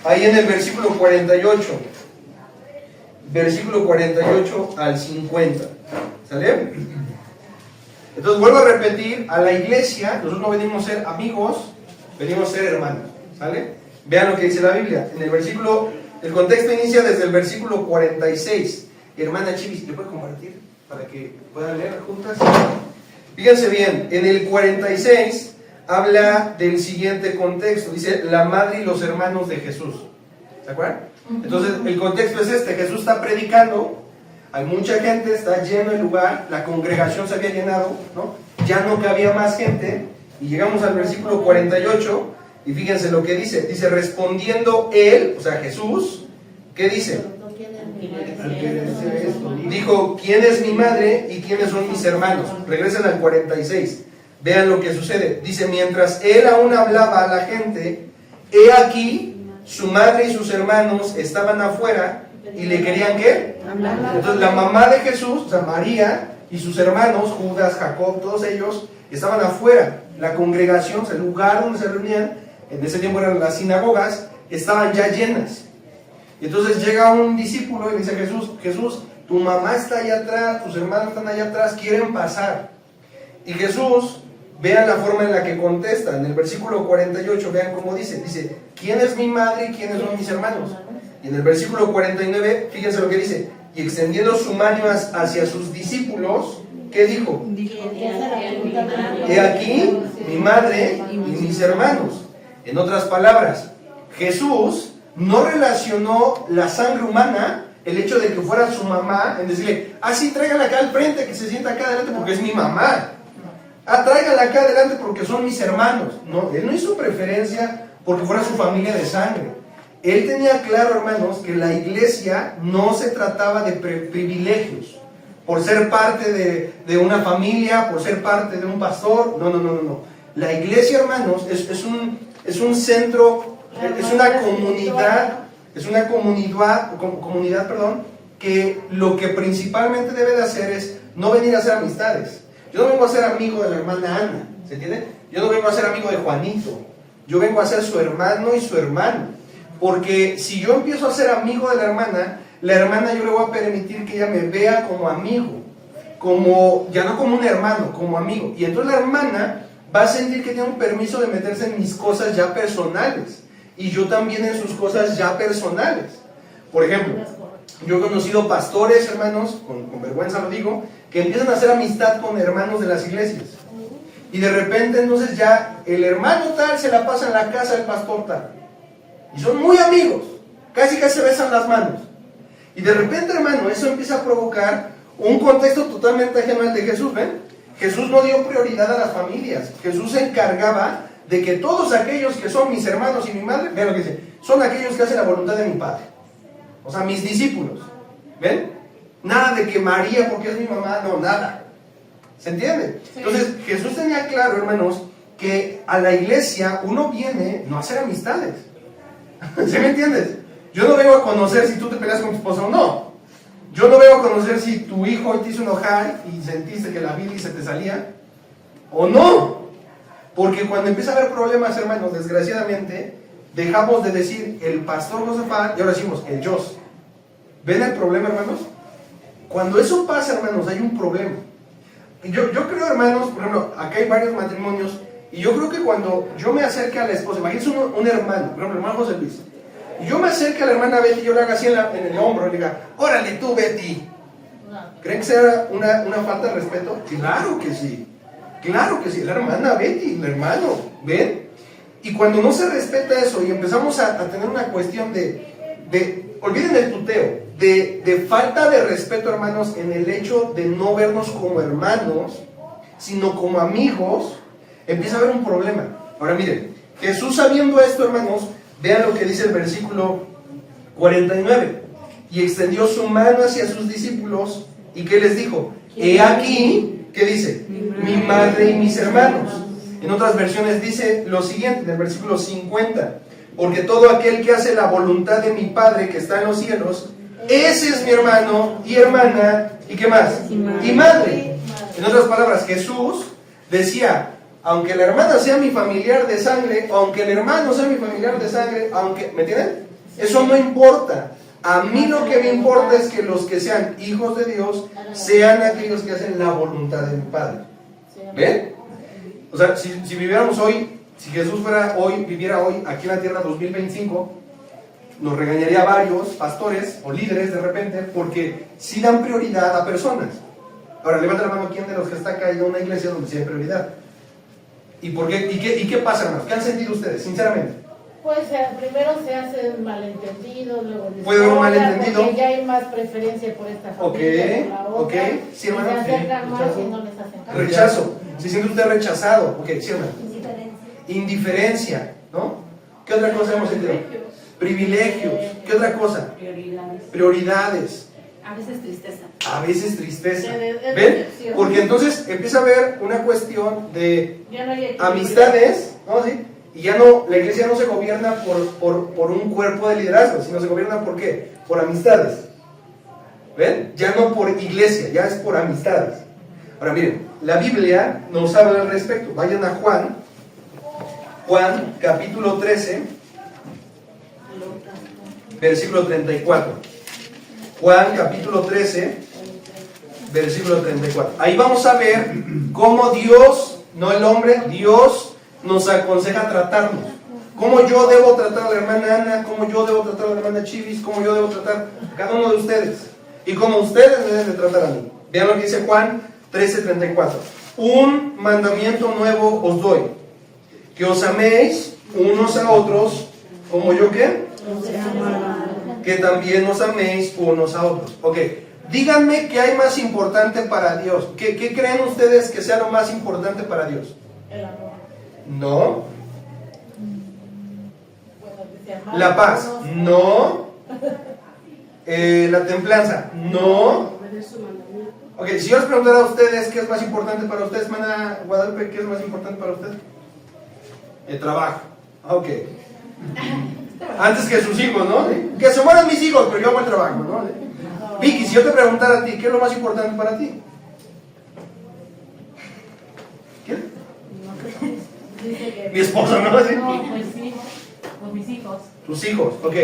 ahí en el versículo 48. Versículo 48 al 50. ¿Sale? Entonces vuelvo a repetir, a la iglesia, nosotros no venimos a ser amigos, venimos a ser hermanos. ¿Sale? Vean lo que dice la Biblia. En el versículo, el contexto inicia desde el versículo 46. Hermana Chivis, ¿le puede compartir? Para que puedan leer juntas. Fíjense bien, en el 46 habla del siguiente contexto. Dice, la madre y los hermanos de Jesús. ¿Se acuerdan? Entonces, el contexto es este. Jesús está predicando, hay mucha gente, está lleno el lugar, la congregación se había llenado, ¿no? Ya no cabía más gente, y llegamos al versículo 48, y fíjense lo que dice. Dice, respondiendo él, o sea, Jesús, ¿qué dice? Dijo, ¿quién es mi madre y quiénes son mis hermanos? Regresen al 46. Vean lo que sucede. Dice, mientras él aún hablaba a la gente, he aquí, su madre y sus hermanos estaban afuera y le querían ¿qué? Entonces la mamá de Jesús, o sea, María y sus hermanos, Judas, Jacob, todos ellos, estaban afuera. La congregación, o sea, el lugar donde se reunían, en ese tiempo eran las sinagogas, estaban ya llenas. Y entonces llega un discípulo y le dice a Jesús, Jesús, tu mamá está allá atrás, tus hermanos están allá atrás, quieren pasar. Y Jesús, vean la forma en la que contesta. En el versículo 48, vean cómo dice. Dice, ¿quién es mi madre y quiénes son mis hermanos? Y en el versículo 49, fíjense lo que dice. Y extendiendo su mano hacia sus discípulos, ¿qué dijo? He aquí mi madre y mis hermanos. En otras palabras, Jesús no relacionó la sangre humana, el hecho de que fuera su mamá, en decirle, sí, tráigala acá al frente, que se sienta acá adelante porque es mi mamá. Tráigala acá adelante porque son mis hermanos. No, él no hizo preferencia porque fuera su familia de sangre. Él tenía claro, hermanos, que la iglesia no se trataba de privilegios. Por ser parte de una familia, por ser parte de un pastor. No. La iglesia, hermanos, es un centro, es una comunidad, que lo que principalmente debe de hacer es no venir a hacer amistades. Yo no vengo a ser amigo de la hermana Ana, ¿se entiende? Yo no vengo a ser amigo de Juanito. Yo vengo a ser su hermano y su hermano. Porque si yo empiezo a ser amigo de la hermana yo le voy a permitir que ella me vea como amigo. Ya no como un hermano, como amigo. Y entonces la hermana va a sentir que tiene un permiso de meterse en mis cosas ya personales. Y yo también en sus cosas ya personales. Por ejemplo, yo he conocido pastores, hermanos, con vergüenza lo digo, que empiezan a hacer amistad con hermanos de las iglesias. Y de repente entonces ya el hermano tal se la pasa en la casa del pastor tal. Y son muy amigos, casi se besan las manos. Y de repente, hermano, eso empieza a provocar un contexto totalmente ajeno al de Jesús, ¿ven? Jesús no dio prioridad a las familias. Jesús se encargaba de que todos aquellos que son mis hermanos y mi madre, vean lo que dice, son aquellos que hacen la voluntad de mi Padre. O sea, mis discípulos. ¿Ven? Nada de que María porque es mi mamá, no, nada. ¿Se entiende? Sí. Entonces, Jesús tenía claro, hermanos, que a la iglesia uno viene no a hacer amistades. ¿Sí me entiendes? Yo no vengo a conocer si tú te peleas con tu esposa o no. Yo no vengo a conocer si tu hijo te hizo enojar y sentiste que la bilis se te salía o no. Porque cuando empieza a haber problemas, hermanos, desgraciadamente, dejamos de decir el pastor Josafat y ahora decimos el Jos. ¿Ven el problema, hermanos? Cuando eso pasa, hermanos, hay un problema. Yo creo, hermanos, por ejemplo, acá hay varios matrimonios, y yo creo que cuando yo me acerque a la esposa, imagínense un hermano, por ejemplo, el hermano José Luis, y yo me acerque a la hermana Betty y yo le haga así en el hombro y le diga, órale tú, Betty. ¿Creen que sea una falta de respeto? Claro que sí. Claro que sí, la hermana Betty, el hermano, ¿ven? Y cuando no se respeta eso y empezamos a tener una cuestión olviden el tuteo, de falta de respeto, hermanos, en el hecho de no vernos como hermanos, sino como amigos, empieza a haber un problema. Ahora miren, Jesús sabiendo esto, hermanos, vean lo que dice el versículo 49. Y extendió su mano hacia sus discípulos, ¿y qué les dijo? He aquí, ¿qué dice? Mi madre y mis hermanos. En otras versiones dice lo siguiente, en el versículo 50. Porque todo aquel que hace la voluntad de mi Padre que está en los cielos, ese es mi hermano y hermana, ¿y qué más? Y madre. En otras palabras, Jesús decía, aunque la hermana sea mi familiar de sangre, aunque el hermano sea mi familiar de sangre, aunque, ¿me entienden? Eso no importa. A mí lo que me importa es que los que sean hijos de Dios sean aquellos que hacen la voluntad de mi Padre. ¿Ven? O sea, si viviéramos hoy, si Jesús viviera hoy aquí en la tierra 2025, nos regañaría varios pastores o líderes de repente porque sí dan prioridad a personas. Ahora, levanta la mano quién de los que está acá en una iglesia donde sí hay prioridad. ¿Y por qué? ¿Y qué pasa, hermanos? ¿Qué han sentido ustedes, sinceramente? Pues primero se hace un malentendido, luego puede haber un malentendido, porque ya hay más preferencia por esta familia, por la otra, ok, sí, hermano. se acercan más y no les hacen caso. Rechazo, se siente usted rechazado, ok, sí, hermano. Indiferencia, ¿no? ¿Qué otra cosa hemos sentido? Privilegios, ¿qué otra cosa? Prioridades. A veces tristeza. A veces tristeza. Es ¿Ven? decepción. Porque entonces empieza a haber una cuestión de Ya no hay equilibrio. amistades, ¿no? ¿Sí? Y ya no, la iglesia no se gobierna por un cuerpo de liderazgo, sino se gobierna ¿por qué? Por amistades. ¿Ven? Ya no por iglesia, ya es por amistades. Ahora miren, la Biblia nos habla al respecto. Vayan a Juan capítulo 13, versículo 34. Juan capítulo 13, versículo 34. Ahí vamos a ver cómo Dios, no el hombre, Dios nos aconseja tratarnos. Cómo yo debo tratar a la hermana Ana, cómo yo debo tratar a la hermana Chivis, cómo yo debo tratar a cada uno de ustedes. Y cómo ustedes me deben de tratar a mí. Vean lo que dice Juan 13:34. Un mandamiento nuevo os doy, que os améis unos a otros, como yo ¿qué? Que también os améis unos a otros. Ok, díganme qué hay más importante para Dios. ¿Qué creen ustedes que sea lo más importante para Dios? El amor. No. Bueno, dice amar, La paz, unos- no. La templanza, no. Ok, si yo les preguntara a ustedes qué es más importante para ustedes, hermana Guadalupe, ¿qué es más importante para usted? El trabajo. Ok. Antes que sus hijos, ¿no? Que se mueran mis hijos, pero yo hago el trabajo, ¿no? Vicky, si yo te preguntara a ti, ¿qué es lo más importante para ti? ¿Qué? Dice que Mi esposo, ¿no? ¿Sí? No, pues sí, pues mis hijos. Tus hijos, ok.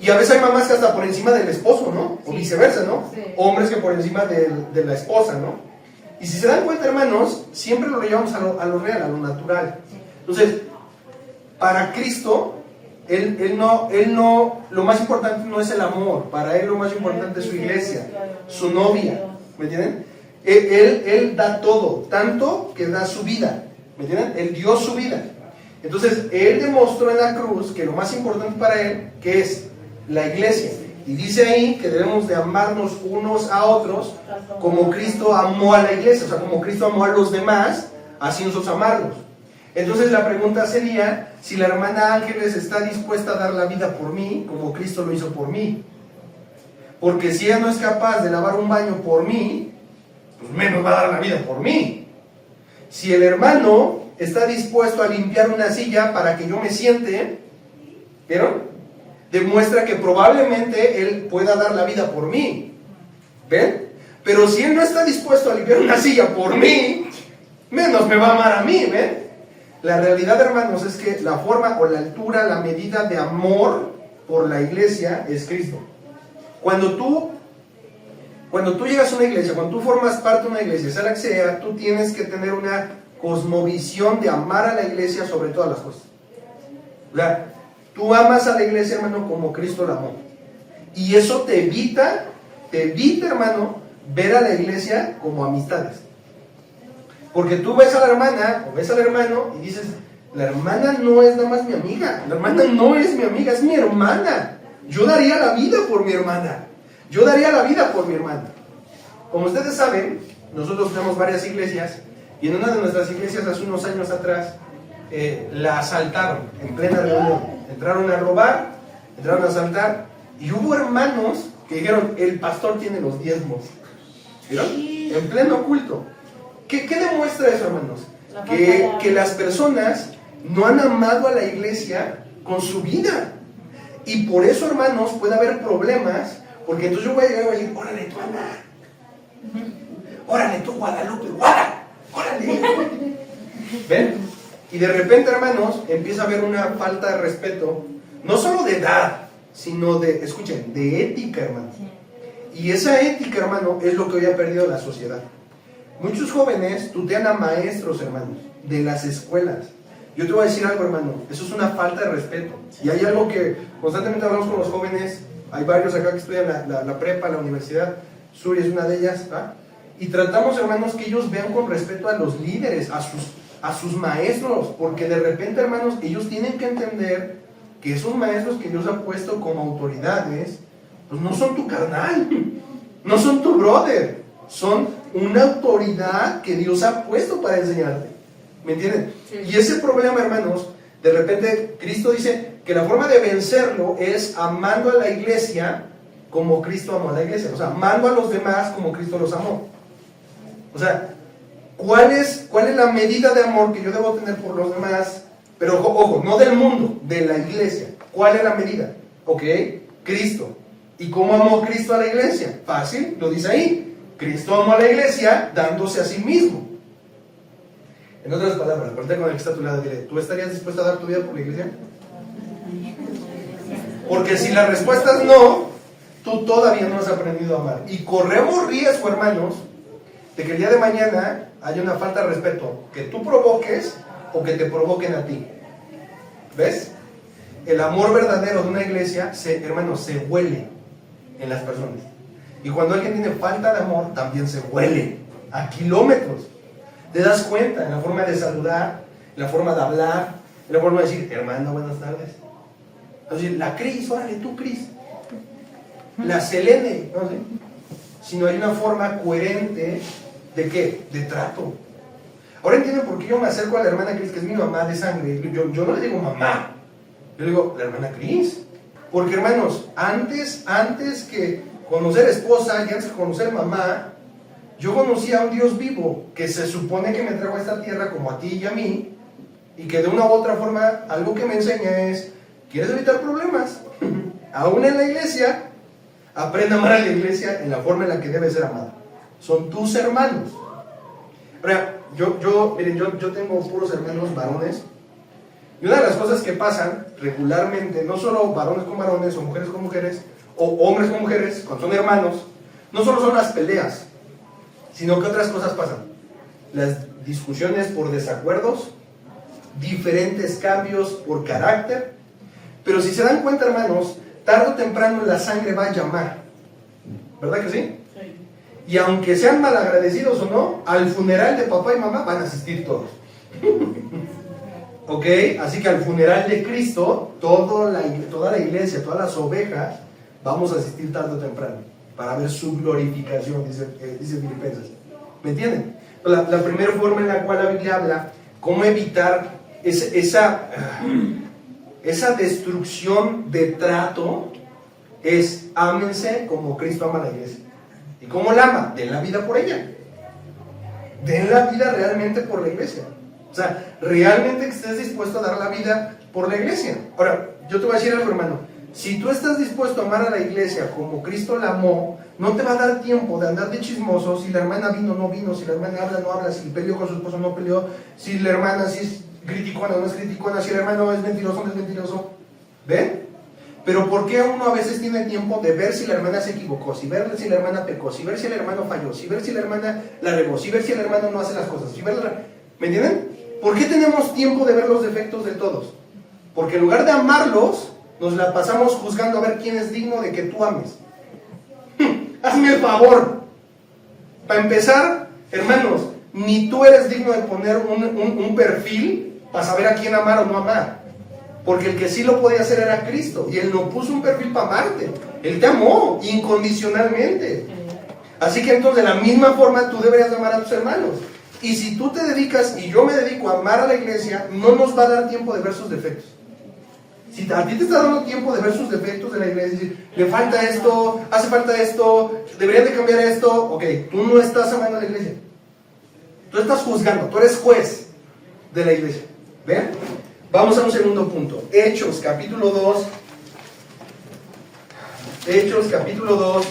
Y a veces hay mamás que hasta por encima del esposo, ¿no? O Sí. viceversa, ¿no? Sí. Hombres que por encima de la esposa, ¿no? Y si se dan cuenta, hermanos, siempre lo llevamos a lo real, a lo natural. Entonces, para Cristo, él no, lo más importante no es el amor. Para Él lo más importante es su iglesia, su novia. ¿Me entienden? Él da todo, tanto que da su vida. ¿Me entienden? Él dio su vida. Entonces, Él demostró en la cruz que lo más importante para Él, que es la iglesia. Y dice ahí que debemos de amarnos unos a otros como Cristo amó a la iglesia. O sea, como Cristo amó a los demás, así nosotros amarlos. Entonces la pregunta sería, si la hermana Ángeles está dispuesta a dar la vida por mí, como Cristo lo hizo por mí. Porque si ella no es capaz de lavar un baño por mí, pues menos va a dar la vida por mí. Si el hermano está dispuesto a limpiar una silla para que yo me siente, ¿vieron? Demuestra que probablemente él pueda dar la vida por mí. ¿Ven? Pero si él no está dispuesto a limpiar una silla por mí, menos me va a amar a mí, ¿ven? La realidad, hermanos, es que la forma o la altura, la medida de amor por la iglesia es Cristo. Cuando tú llegas a una iglesia, cuando tú formas parte de una iglesia, sea la que sea, tú tienes que tener una cosmovisión de amar a la iglesia sobre todas las cosas. O sea, tú amas a la iglesia, hermano, como Cristo la amó. Y eso te evita, hermano, ver a la iglesia como amistades. Porque tú ves a la hermana o ves al hermano y dices, la hermana no es nada más mi amiga, la hermana no es mi amiga, es mi hermana. Yo daría la vida por mi hermana. Yo daría la vida por mi hermana. Como ustedes saben, nosotros tenemos varias iglesias y en una de nuestras iglesias hace unos años atrás la asaltaron en plena reunión. Entraron a robar, entraron a asaltar y hubo hermanos que dijeron, el pastor tiene los diezmos. ¿Vieron? En pleno culto. ¿Qué demuestra eso, hermanos? Que las personas no han amado a la iglesia con su vida. Y por eso, hermanos, puede haber problemas, porque entonces yo voy a llegar y voy a decir, órale tú, Ana. Órale tú, Guadalupe, órale. ¿Ven? Y de repente, hermanos, empieza a haber una falta de respeto, no solo de edad, sino de, escuchen, de ética, hermanos. Y esa ética, hermano, es lo que hoy ha perdido la sociedad. Muchos jóvenes tutean a maestros, hermanos, de las escuelas. Yo te voy a decir algo, hermano, eso es una falta de respeto. Y hay algo que constantemente hablamos con los jóvenes, hay varios acá que estudian la prepa, la universidad, Suri es una de ellas, ¿va? Y tratamos, hermanos, que ellos vean con respeto a los líderes, a sus maestros, porque de repente, hermanos, ellos tienen que entender que esos maestros que Dios ha puesto como autoridades, pues no son tu carnal, no son tu brother, son una autoridad que Dios ha puesto para enseñarte. ¿Me entienden? Sí. Y ese problema, hermanos, de repente Cristo dice que la forma de vencerlo es amando a la iglesia como Cristo amó a la iglesia. O sea, amando a los demás como Cristo los amó. O sea, ¿cuál es la medida de amor que yo debo tener por los demás? Pero ojo, no del mundo, de la iglesia. ¿Cuál es la medida? Ok, Cristo. ¿Y cómo amó Cristo a la iglesia? Fácil, lo dice ahí. Cristo amó a la iglesia dándose a sí mismo. En otras palabras, ponte con el que está a tu lado y dile, ¿tú estarías dispuesto a dar tu vida por la iglesia? Porque si la respuesta es no, tú todavía no has aprendido a amar. Y corremos riesgo, hermanos, de que el día de mañana haya una falta de respeto, que tú provoques o que te provoquen a ti. ¿Ves? El amor verdadero de una iglesia, hermanos, se huele en las personas. Y cuando alguien tiene falta de amor, también se huele a kilómetros. Te das cuenta en la forma de saludar, en la forma de hablar, en la forma de decir, hermano, buenas tardes. Entonces, la Cris, órale, tú Cris. La Selene, no sé. Sino hay una forma coherente de ¿qué? De trato. Ahora entienden por qué yo me acerco a la hermana Cris, que es mi mamá de sangre. Yo no le digo mamá, yo le digo la hermana Cris. Porque, hermanos, antes que conocer esposa y antes que conocer mamá, yo conocí a un Dios vivo que se supone que me trajo a esta tierra como a ti y a mí, y que de una u otra forma algo que me enseña es, ¿quieres evitar problemas? Aún en la iglesia, aprende a amar a la iglesia en la forma en la que debe ser amada. Son tus hermanos. Ahora, miren, yo tengo puros hermanos varones, y una de las cosas que pasan regularmente, no solo varones con varones, o mujeres con mujeres, o hombres con mujeres, cuando son hermanos, no solo son las peleas, sino que otras cosas pasan. Las discusiones por desacuerdos, diferentes cambios por carácter, pero si se dan cuenta, hermanos, tarde o temprano la sangre va a llamar, ¿verdad que sí? Sí. Y aunque sean malagradecidos o no, al funeral de papá y mamá van a asistir todos. ¿Ok? Así que al funeral de Cristo, toda la iglesia, todas las ovejas, vamos a asistir tarde o temprano, para ver su glorificación, dice Filipenses. ¿Me entienden? La primera forma en la cual la Biblia habla, cómo evitar esa destrucción de trato, es ámense como Cristo ama a la iglesia. ¿Y cómo la ama? Den la vida por ella. Den la vida realmente por la iglesia. O sea, realmente que estés dispuesto a dar la vida por la iglesia. Ahora, yo te voy a decir algo, hermano. Si tú estás dispuesto a amar a la iglesia como Cristo la amó, no te va a dar tiempo de andar de chismoso si la hermana vino o no vino, si la hermana habla o no habla, si peleó con su esposo o no peleó, si la hermana si es criticona o no es criticona, si el hermano es mentiroso o no es mentiroso. ¿Ven? Pero ¿por qué uno a veces tiene tiempo de ver si la hermana se equivocó, si ver si la hermana pecó, si ver si el hermano falló, si ver si la hermana la regó, si ver si el hermano no hace las cosas, si ver ¿me entienden? ¿Por qué tenemos tiempo de ver los defectos de todos? Porque en lugar de amarlos, nos la pasamos juzgando a ver quién es digno de que tú ames. Hazme el favor. Para empezar, hermanos, ni tú eres digno de poner un perfil para saber a quién amar o no amar. Porque el que sí lo podía hacer era Cristo. Y Él no puso un perfil para amarte. Él te amó incondicionalmente. Así que entonces, de la misma forma, tú deberías amar a tus hermanos. Y si tú te dedicas, y yo me dedico a amar a la iglesia, no nos va a dar tiempo de ver sus defectos. Si a ti te está dando tiempo de ver sus defectos de la iglesia, decir, le falta esto, hace falta esto, deberían de cambiar esto, ok, tú no estás amando a la iglesia. Tú estás juzgando, tú eres juez de la iglesia. ¿Ven? Vamos a un segundo punto. Hechos, capítulo 2. Hechos, capítulo 2,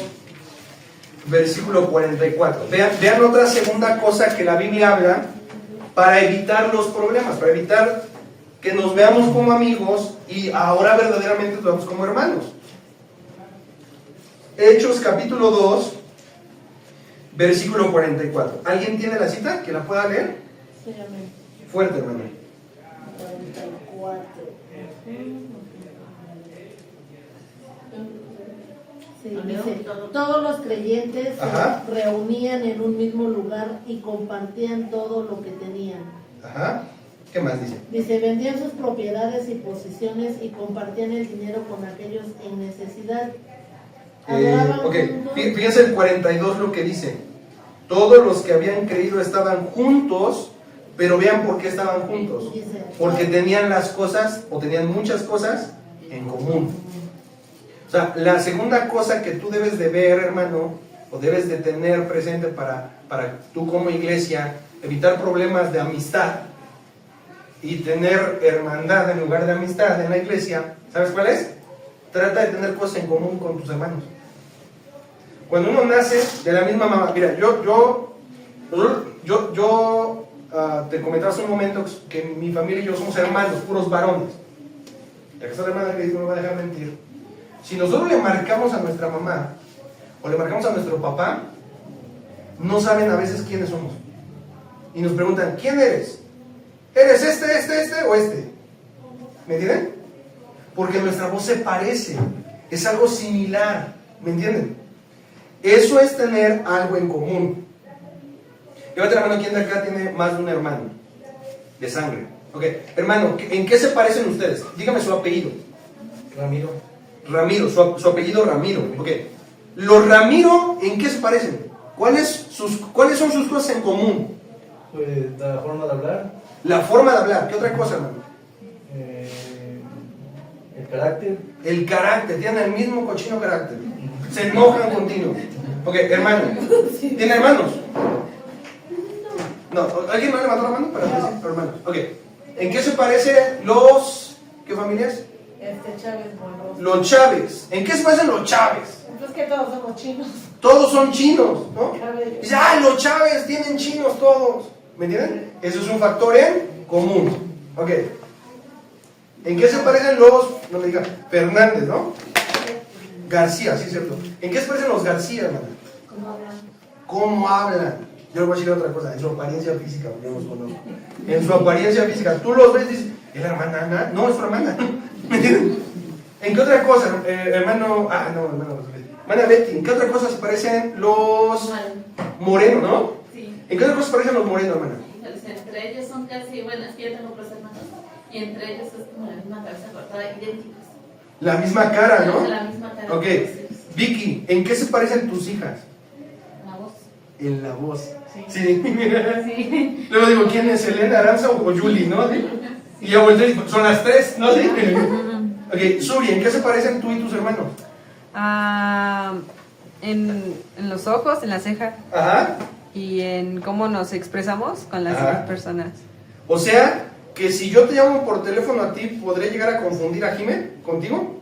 versículo 44. Vean otra segunda cosa que la Biblia habla para evitar los problemas, para evitar que nos veamos como amigos y ahora verdaderamente nos veamos como hermanos. Hechos capítulo 2, versículo 44. ¿Alguien tiene la cita que la pueda leer? Sí, amén. Fuerte, hermano. 44. Sí, dice, todos los creyentes Ajá. se reunían en un mismo lugar y compartían todo lo que tenían. Ajá. ¿Qué más dice? Dice, vendían sus propiedades y posesiones y compartían el dinero con aquellos en necesidad. Adoraban Ok, juntos. fíjense el 42 lo que dice. Todos los que habían creído estaban juntos, pero vean por qué estaban juntos. Dice, Porque tenían las cosas, o tenían muchas cosas en común. O sea, la segunda cosa que tú debes de ver, hermano, o debes de tener presente para tú como iglesia, evitar problemas de amistad y tener hermandad en lugar de amistad en la iglesia, ¿sabes cuál es? Trata de tener cosas en común con tus hermanos. Cuando uno nace de la misma mamá, mira, yo te comentaba hace un momento que mi familia y yo somos hermanos, puros varones. La que está la hermana que dice, no me va a dejar mentir. Si nosotros le marcamos a nuestra mamá o le marcamos a nuestro papá, no saben a veces quiénes somos. Y nos preguntan, ¿quién eres? ¿Eres este o este? ¿Me entienden? Porque nuestra voz se parece, es algo similar, ¿me entienden? Eso es tener algo en común. Llévate la mano, ¿quién de acá tiene más de un hermano? De sangre. Ok, hermano, ¿en qué se parecen ustedes? Dígame su apellido. Ramiro, su apellido Ramiro. Ok, los Ramiro, ¿en qué se parecen? ¿Cuáles son sus cosas en común? Pues la forma de hablar, La forma de hablar, ¿qué otra cosa, hermano? el carácter. El carácter, tienen el mismo cochino carácter. Se enojan continuo. Ok, hermano, ¿tiene hermanos? No, ¿alguien más levantó la mano para decir hermanos? Ok, ¿en qué se parecen los... ¿qué familias? Chávez Moros. Los Chávez. ¿En qué se parecen los Chávez? Pues que todos somos chinos. Todos son chinos, ¿no? Cabello. Dice, los Chávez tienen chinos todos. ¿Me entienden? Eso es un factor en común. Ok. ¿En qué se parecen los, no me diga, Fernández, ¿no? García, sí es cierto. ¿En qué se parecen los García, hermano? ¿Cómo hablan? ¿Cómo hablan? Yo les voy a decir otra cosa, en su apariencia física, yo los conozco. En su apariencia física, tú los ves y dices, ¿es la hermana Ana? No, es su hermana. ¿Me entienden? ¿En qué otra cosa, hermano? Hermana Betty, ¿en qué otra cosa se parecen los Moreno, no? Sí. ¿En qué otra cosa se parecen los Moreno, hermana? Entre ellos son casi, bueno, es que yo tengo otros hermanos, y entre ellos es como la misma cabeza cortada, idénticos. La misma cara, ¿no? La misma cara. Ok. Vicky, ¿en qué se parecen tus hijas? La voz. En la voz. Sí. Sí. Sí. Luego digo, ¿quién es? ¿Elena, Aranza o Julie, no? Y ya volteo y digo, son las tres, ¿no? ¿Sí? Ok, Suri, ¿en qué se parecen tú y tus hermanos? En los ojos, en la ceja Ajá. y en cómo nos expresamos con las Ajá. demás personas. O sea, que si yo te llamo por teléfono a ti, ¿podré llegar a confundir a Jimé contigo?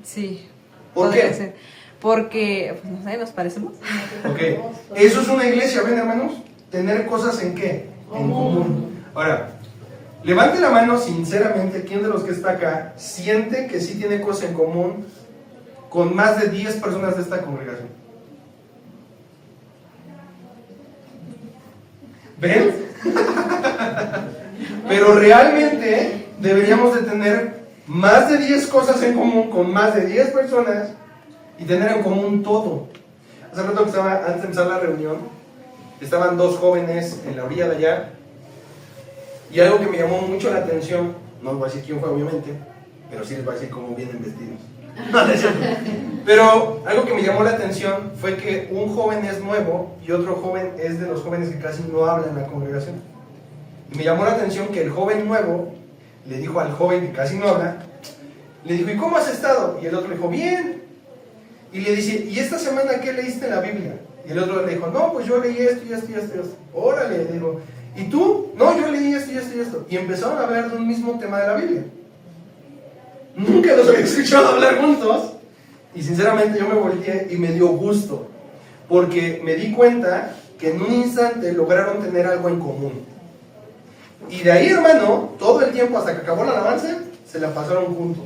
Sí. ¿Por podría qué? ser. Porque, pues no sé, nos parecemos. Ok. Eso es una iglesia, ¿ven, hermanos? Tener cosas en qué? En común. Ahora, levante la mano sinceramente, ¿quién de los que está acá siente que sí tiene cosas en común con más de 10 personas de esta congregación? ¿Ven? Pero realmente deberíamos de tener más de 10 cosas en común con más de 10 personas y tener en común todo. Hace rato que estaba, antes de empezar la reunión, estaban dos jóvenes en la orilla de allá y algo que me llamó mucho la atención, no les voy a decir quién fue obviamente, pero sí les voy a decir cómo vienen vestidos. No, no es cierto. Pero algo que me llamó la atención fue que un joven es nuevo y otro joven es de los jóvenes que casi no hablan en la congregación. Y me llamó la atención que el joven nuevo le dijo al joven que casi no habla, le dijo, ¿y cómo has estado? Y el otro le dijo, bien. Y le dice, ¿y esta semana qué leíste en la Biblia? Y el otro le dijo, no, pues yo leí esto y esto y esto y esto. Órale, le digo, ¿y tú? No, yo leí esto y esto y esto. Y empezaron a hablar de un mismo tema de la Biblia. Nunca los había escuchado hablar juntos. Y sinceramente yo me volteé y me dio gusto. Porque me di cuenta que en un instante lograron tener algo en común. Y de ahí, hermano, todo el tiempo hasta que acabó la alabanza, se la pasaron juntos.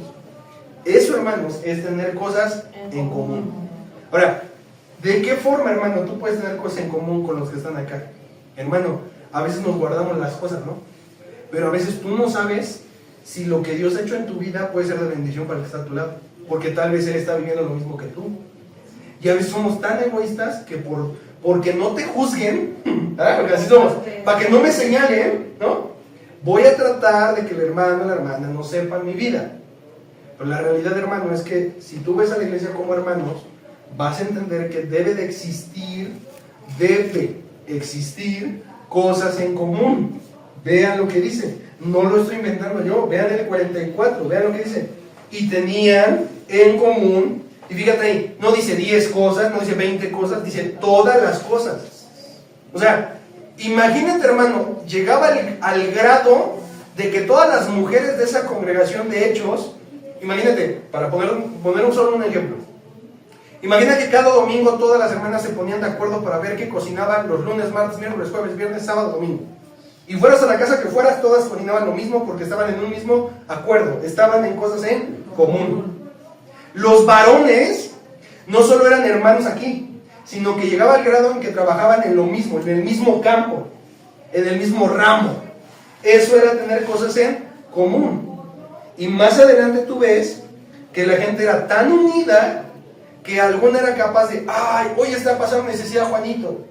Eso, hermanos, es tener cosas en común. Ahora, ¿de qué forma, hermano, tú puedes tener cosas en común con los que están acá? Hermano, a veces nos guardamos las cosas, ¿no? Pero a veces tú no sabes si lo que Dios ha hecho en tu vida puede ser de bendición para el que está a tu lado, porque tal vez Él está viviendo lo mismo que tú. Y a veces somos tan egoístas que porque no te juzguen, ¿verdad? Porque así somos, para que no me señalen, ¿no? Voy a tratar de que el hermano o la hermana no sepan mi vida. Pero la realidad, hermano, es que si tú ves a la iglesia como hermanos, vas a entender que debe existir cosas en común. Vean lo que dice, no lo estoy inventando yo, vean el 44, vean lo que dice. Y tenían en común, y fíjate ahí, no dice 10 cosas, no dice 20 cosas, dice todas las cosas. O sea, imagínate, hermano, llegaba al grado de que todas las mujeres de esa congregación de Hechos, imagínate, para poner solo un ejemplo, imagina que cada domingo todas las hermanas se ponían de acuerdo para ver qué cocinaban los lunes, martes, miércoles, jueves, viernes, sábado, domingo. Y fueras a la casa que fueras, todas cocinaban lo mismo porque estaban en un mismo acuerdo, estaban en cosas en común. Los varones no solo eran hermanos aquí, sino que llegaba al grado en que trabajaban en lo mismo, en el mismo campo, en el mismo ramo. Eso era tener cosas en común. Y más adelante tú ves que la gente era tan unida que alguna era capaz de, ay, hoy está pasando necesidad Juanito.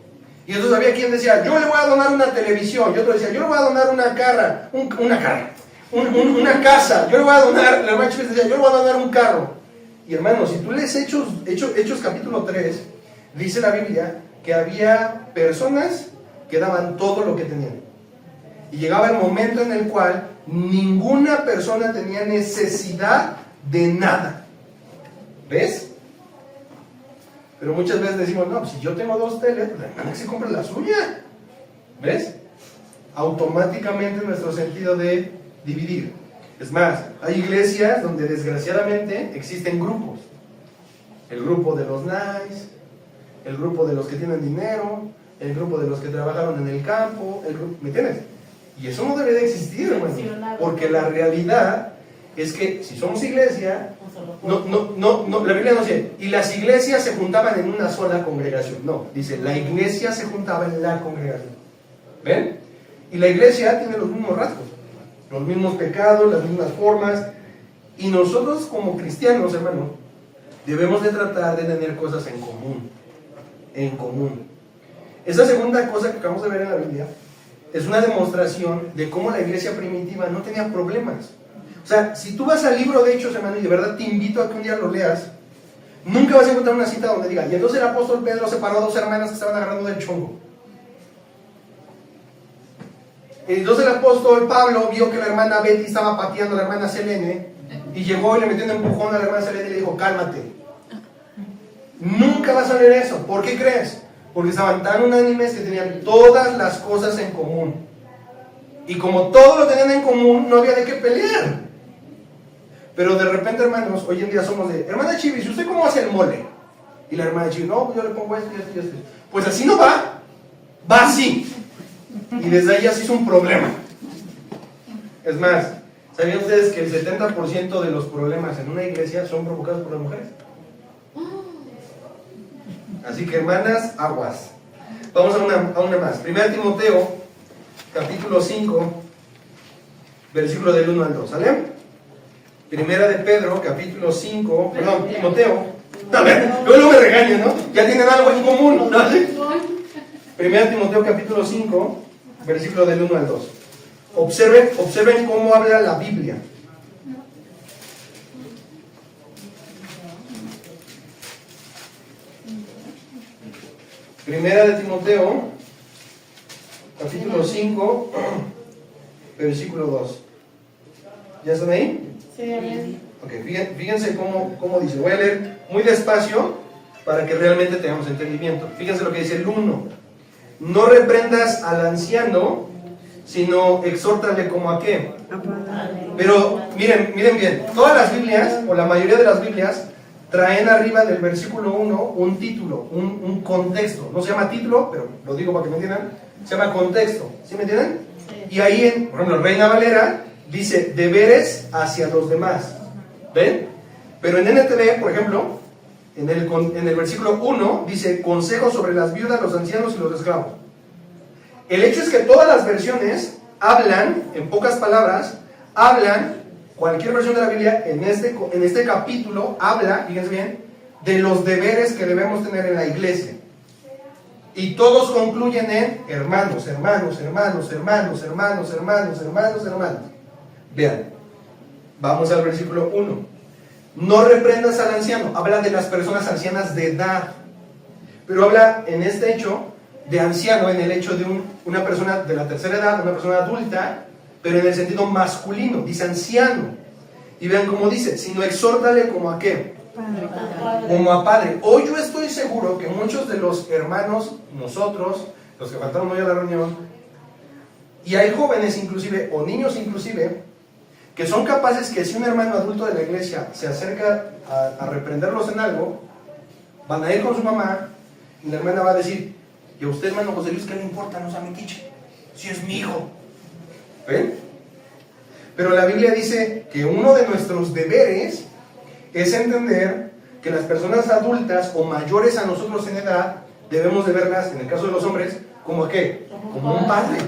Y entonces había quien decía, yo le voy a donar una televisión. Y otro decía, yo le voy a donar una casa. Yo le voy a donar, la hermana Chávez decía, yo le voy a donar un carro. Y hermanos, si tú lees Hechos capítulo 3, dice la Biblia que había personas que daban todo lo que tenían. Y llegaba el momento en el cual ninguna persona tenía necesidad de nada. ¿Ves? Pero muchas veces decimos, no, pues si yo tengo 2 teles, pues la hermana que se compra la suya. ¿Ves? Automáticamente nuestro sentido de dividir. Es más, hay iglesias donde desgraciadamente existen grupos. El grupo de los nice, el grupo de los que tienen dinero, el grupo de los que trabajaron en el campo, ¿me entiendes? Y eso no debe de existir, hermano, porque la realidad es que si somos iglesia, la Biblia no dice, y las iglesias se juntaban en una sola congregación. No, dice, la iglesia se juntaba en la congregación. ¿Ven? Y la iglesia tiene los mismos rasgos, los mismos pecados, las mismas formas. Y nosotros como cristianos, hermano, debemos de tratar de tener cosas en común. En común. Esa segunda cosa que acabamos de ver en la Biblia es una demostración de cómo la iglesia primitiva no tenía problemas. O sea, si tú vas al libro de Hechos, hermano, y de verdad te invito a que un día lo leas, nunca vas a encontrar una cita donde diga, y entonces el apóstol Pedro separó a 2 hermanas que estaban agarrando del chongo. Entonces el apóstol Pablo vio que la hermana Betty estaba pateando a la hermana Selene, y llegó y le metió un empujón a la hermana Selene y le dijo, cálmate. Nunca vas a leer eso. ¿Por qué crees? Porque estaban tan unánimes que tenían todas las cosas en común. Y como todo lo tenían en común, no había de qué pelear. Pero de repente, hermanos, hoy en día somos de, hermana Chivis, ¿usted cómo hace el mole? Y la hermana Chivis, no, pues yo le pongo esto y esto y esto. Pues así no va, va así. Y desde ahí ya se hizo un problema. Es más, ¿sabían ustedes que el 70% de los problemas en una iglesia son provocados por las mujeres? Así que, hermanas, aguas. Vamos a una más. 1 Timoteo, capítulo 5, versículo del 1 al 2. ¿Sale? Primera de Pedro, capítulo 5, perdón, Timoteo. A ver, luego me regañan, ¿no? Ya tienen algo en común, ¿no? Primera Timoteo, capítulo 5, versículo del 1 al 2. Observen cómo habla la Biblia. Primera de Timoteo, capítulo 5, versículo 2. ¿Ya están ahí? Sí, amén. Ok, fíjense cómo dice. Voy a leer muy despacio para que realmente tengamos entendimiento. Fíjense lo que dice el 1. No reprendas al anciano, sino exhórtale como a qué. Pero miren bien, todas las Biblias, o la mayoría de las Biblias, traen arriba del versículo 1 un título, un contexto. No se llama título, pero lo digo para que me entiendan. Se llama contexto. ¿Sí me entienden? Sí. Y ahí, por ejemplo, Reina Valera dice deberes hacia los demás. ¿Ven? Pero en NTV, por ejemplo, en el versículo 1 dice consejos sobre las viudas, los ancianos y los esclavos. El hecho es que todas las versiones hablan, en pocas palabras, cualquier versión de la Biblia en este capítulo habla, fíjense bien, de los deberes que debemos tener en la iglesia. Y todos concluyen en hermanos, hermanos, hermanos, hermanos, hermanos, hermanos, hermanos, hermanos. Vean, vamos al versículo 1. No reprendas al anciano, habla de las personas ancianas de edad, pero habla en este hecho de anciano, en el hecho de una persona de la tercera edad, una persona adulta, pero en el sentido masculino, dice anciano. Y vean cómo dice, sino exhórtale como a qué, como a padre. Hoy yo estoy seguro que muchos de los hermanos, nosotros, los que faltaron hoy a la reunión, y hay jóvenes inclusive, o niños inclusive, que son capaces que si un hermano adulto de la iglesia se acerca a reprenderlos en algo, van a ir con su mamá y la hermana va a decir, ¿y a usted, hermano José Luis, qué le importa? No se me quiche, si es mi hijo. ¿Ven? Pero la Biblia dice que uno de nuestros deberes es entender que las personas adultas o mayores a nosotros en edad debemos de verlas, en el caso de los hombres, ¿como qué? Como un padre.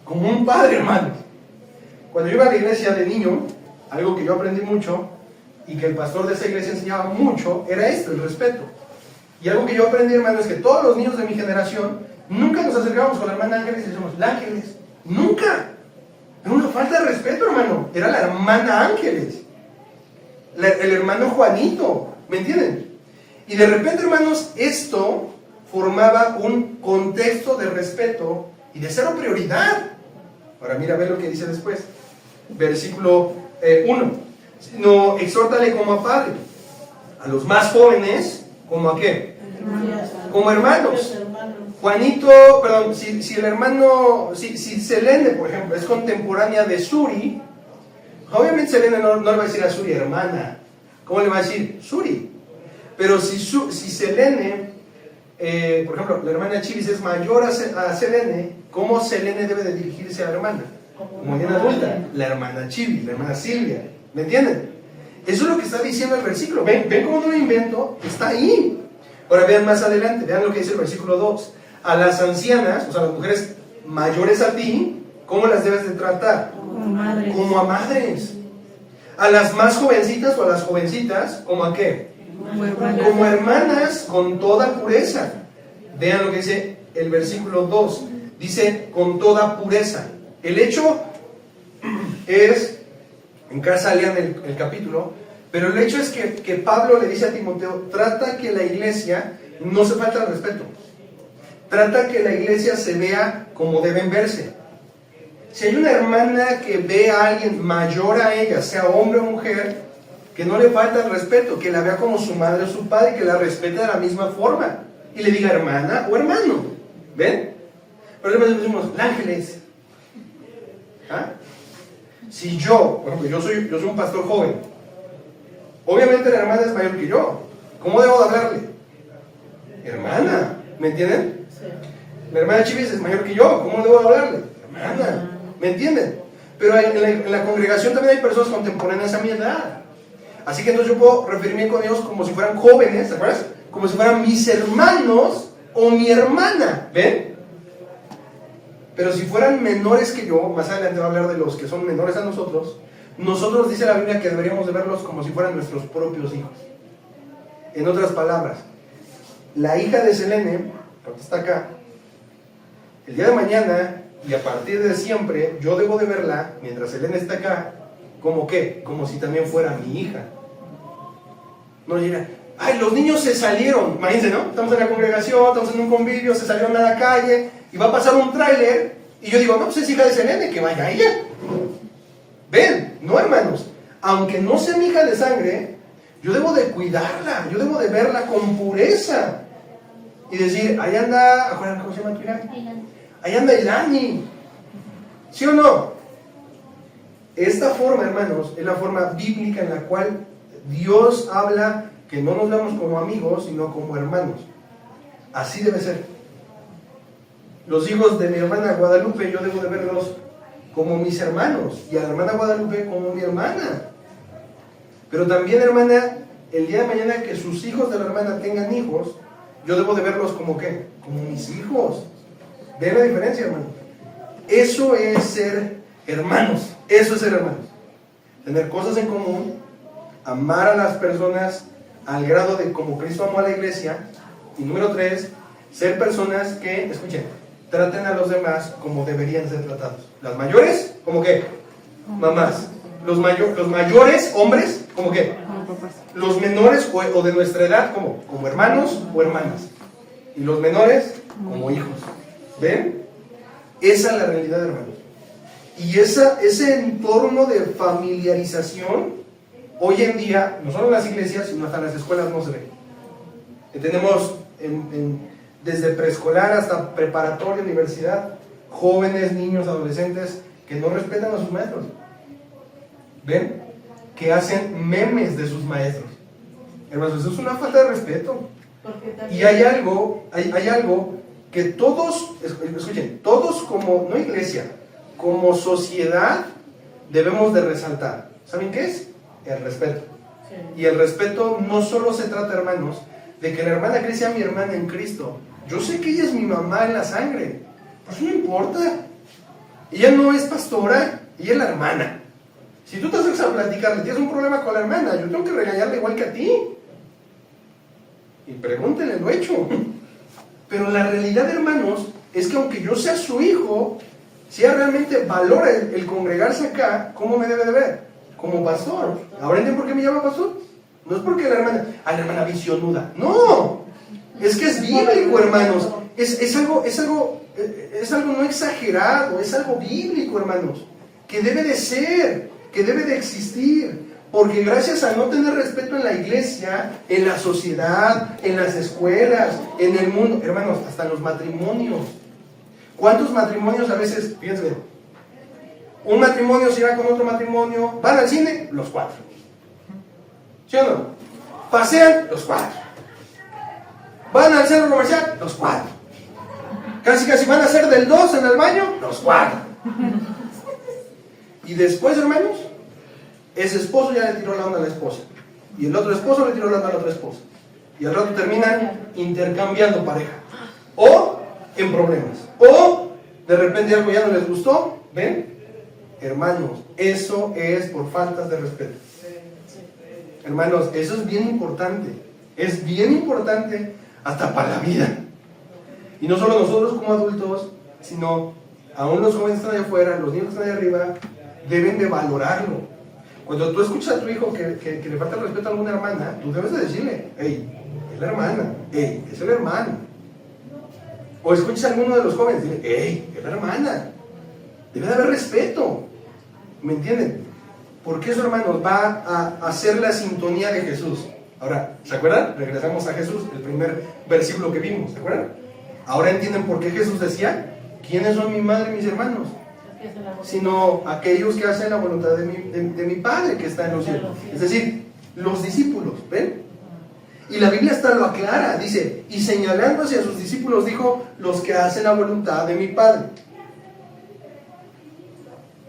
Como un padre, hermano. Cuando yo iba a la iglesia de niño, algo que yo aprendí mucho y que el pastor de esa iglesia enseñaba mucho, era esto, el respeto. Y algo que yo aprendí, hermano, es que todos los niños de mi generación nunca nos acercábamos con la hermana Ángeles y decíamos, la Ángeles, nunca. Era una falta de respeto, hermano. Era la hermana Ángeles, el hermano Juanito, ¿me entienden? Y de repente, hermanos, esto formaba un contexto de respeto y de cero prioridad. Ahora mira, ve lo que dice después. Versículo 1. No, exhórtale como a padre. A los más jóvenes, ¿como a qué? Como hermanos. Juanito, perdón, si el hermano, si Selene, por ejemplo, es contemporánea de Suri, obviamente Selene no le va a decir a Suri hermana. ¿Cómo le va a decir? Suri. Pero si Selene, por ejemplo, la hermana Chivis es mayor a Selene, ¿cómo Selene debe de dirigirse a la hermana? Como bien adulta, la hermana Chivis, la hermana Silvia, ¿me entienden? Eso es lo que está diciendo el versículo. Ven cómo no lo invento, está ahí. Ahora vean más adelante, vean lo que dice el versículo 2. A las ancianas, o sea, las mujeres mayores a ti, ¿cómo las debes de tratar? Como a madres. A las más jovencitas o a las jovencitas, ¿como a qué? Como hermanas con toda pureza. Vean lo que dice el versículo 2. Dice con toda pureza. El hecho es, en casa lean el capítulo, pero el hecho es que Pablo le dice a Timoteo, trata que la iglesia no se falta el respeto. Trata que la iglesia se vea como deben verse. Si hay una hermana que ve a alguien mayor a ella, sea hombre o mujer, que no le falta el respeto, que la vea como su madre o su padre, que la respete de la misma forma. Y le diga hermana o hermano. ¿Ven? Pero además decimos, Ángeles. ¿Ah? Si yo, por ejemplo, yo soy un pastor joven, obviamente la hermana es mayor que yo. ¿Cómo debo de hablarle? Hermana, ¿me entienden? Sí. La hermana Chivis es mayor que yo, ¿cómo debo de hablarle? Hermana, ¿me entienden? Pero en la congregación también hay personas contemporáneas a mi edad. Así que entonces yo puedo referirme con ellos como si fueran jóvenes, ¿te acuerdas? Como si fueran mis hermanos o mi hermana, ¿ven? Pero si fueran menores que yo, más adelante va a hablar de los que son menores a nosotros, dice la Biblia que deberíamos de verlos como si fueran nuestros propios hijos. En otras palabras, la hija de Selene, que está acá, el día de mañana y a partir de siempre, yo debo de verla, mientras Selene está acá, ¿como qué? Como si también fuera mi hija. No dirá, ay, los niños se salieron, imagínense, ¿no? Estamos en la congregación, estamos en un convivio, se salieron a la calle, y va a pasar un tráiler, y yo digo, no, pues es hija de Selene, que vaya ella. Ven, no, hermanos, aunque no sea mi hija de sangre, yo debo de cuidarla, yo debo de verla con pureza. Y decir, ahí anda, ¿cómo se llama tu hija? Ahí anda Ilani. ¿Sí o no? Esta forma, hermanos, es la forma bíblica en la cual Dios habla que no nos veamos como amigos, sino como hermanos. Así debe ser. Los hijos de mi hermana Guadalupe yo debo de verlos como mis hermanos, y a la hermana Guadalupe como mi hermana. Pero también, hermana, el día de mañana que sus hijos de la hermana tengan hijos, yo debo de verlos como ¿qué? Como mis hijos. ¿Ven la diferencia, hermano? Eso es ser hermanos. Eso es ser hermanos. Tener cosas en común, amar a las personas al grado de como Cristo amó a la iglesia. Y número 3, ser personas que, escuchen, traten a los demás como deberían ser tratados. Las mayores, ¿como qué? Mamás. Los mayores, hombres, ¿como qué? Los menores o de nuestra edad, ¿cómo? Como hermanos o hermanas. Y los menores, como hijos. ¿Ven? Esa es la realidad, hermanos. Y ese entorno de familiarización, hoy en día, no solo en las iglesias, sino hasta en las escuelas no se ve. Tenemos desde preescolar hasta preparatoria, universidad, jóvenes, niños, adolescentes que no respetan a sus maestros. ¿Ven? Que hacen memes de sus maestros. Hermanos, eso es una falta de respeto. Y hay algo que todos, escuchen, todos como, no iglesia, como sociedad debemos de resaltar. ¿Saben qué es? El respeto. Y el respeto no solo se trata, hermanos, de que la hermana Cris sea mi hermana en Cristo. Yo sé que ella es mi mamá en la sangre, pues no importa. Ella no es pastora, ella es la hermana. Si tú te acercas a platicarle, tienes un problema con la hermana, yo tengo que regañarle igual que a ti. Y pregúntenle lo hecho. Pero la realidad, hermanos, es que aunque yo sea su hijo, si ella realmente valora el congregarse acá, ¿cómo me debe de ver? Como pastor. ¿Ahora entienden por qué me llama pastor? No es porque la hermana visionuda. No, es que es bíblico, hermanos. Es algo no exagerado, es algo bíblico, hermanos, que debe de ser, que debe de existir. Porque gracias a no tener respeto en la iglesia, en la sociedad, en las escuelas, en el mundo, hermanos, hasta en los matrimonios. ¿Cuántos matrimonios a veces, fíjense bien, un matrimonio se va con otro matrimonio, van al cine, los 4? ¿Sí o no? Pasean, los 4. Van al centro comercial, los 4. Casi van a hacer del 2 en el baño, los 4. Y después, hermanos, ese esposo ya le tiró la onda a la esposa. Y el otro esposo le tiró la onda a la otra esposa. Y al rato terminan intercambiando pareja. O en problemas. O de repente algo ya no les gustó. ¿Ven? Hermanos, eso es por faltas de respeto. Hermanos, eso es bien importante. Es bien importante hasta para la vida. Y no solo nosotros como adultos, sino aún los jóvenes que están allá afuera, los niños que están allá arriba, deben de valorarlo. Cuando tú escuchas a tu hijo que le falta el respeto a alguna hermana, tú debes de decirle, hey, es la hermana, hey, es el hermano. O escuchas a alguno de los jóvenes, dile, hey, es la hermana. Debe de haber respeto. ¿Me entienden? Porque eso, hermanos, va a hacer la sintonía de Jesús. Ahora, ¿se acuerdan? Regresamos a Jesús, el primer versículo que vimos, ¿se acuerdan? Ahora entienden por qué Jesús decía, ¿quiénes son mi madre y mis hermanos? Sino aquellos que hacen la voluntad de mi Padre que está en los cielos. Es decir, los discípulos, ¿ven? Y la Biblia hasta lo aclara, dice, y señalando hacia sus discípulos dijo, los que hacen la voluntad de mi Padre.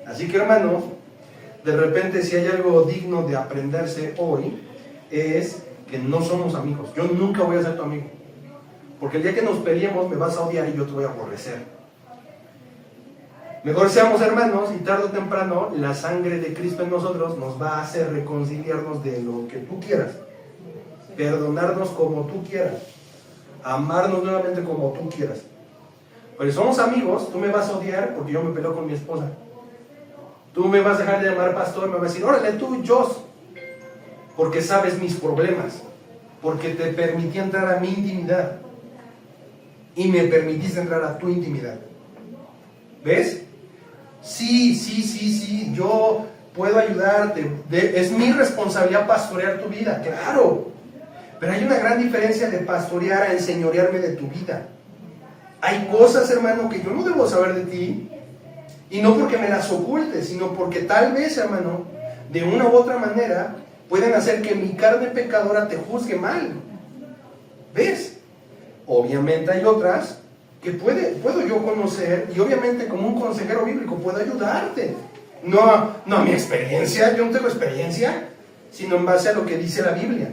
Así que, hermanos, de repente si hay algo digno de aprenderse hoy, es que no somos amigos. Yo nunca voy a ser tu amigo, porque el día que nos peleemos me vas a odiar y yo te voy a aborrecer. Mejor seamos hermanos y tarde o temprano la sangre de Cristo en nosotros nos va a hacer reconciliarnos de lo que tú quieras, perdonarnos como tú quieras, amarnos nuevamente como tú quieras. Pero si somos amigos, tú me vas a odiar porque yo me peleo con mi esposa. Tú me vas a dejar de llamar pastor, me vas a decir, órale tú, Jos, porque sabes mis problemas, porque te permití entrar a mi intimidad y me permitiste entrar a tu intimidad. ¿Ves? Sí, yo puedo ayudarte, es mi responsabilidad pastorear tu vida, claro, pero hay una gran diferencia de pastorear a enseñorearme de tu vida. Hay cosas, hermano, que yo no debo saber de ti, y no porque me las oculte, sino porque tal vez, hermano, de una u otra manera, pueden hacer que mi carne pecadora te juzgue mal. ¿Ves? Obviamente hay otras que puedo yo conocer, y obviamente como un consejero bíblico puedo ayudarte. No a mi experiencia, yo no tengo experiencia, sino en base a lo que dice la Biblia.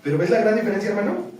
Pero ¿ves la gran diferencia, hermano?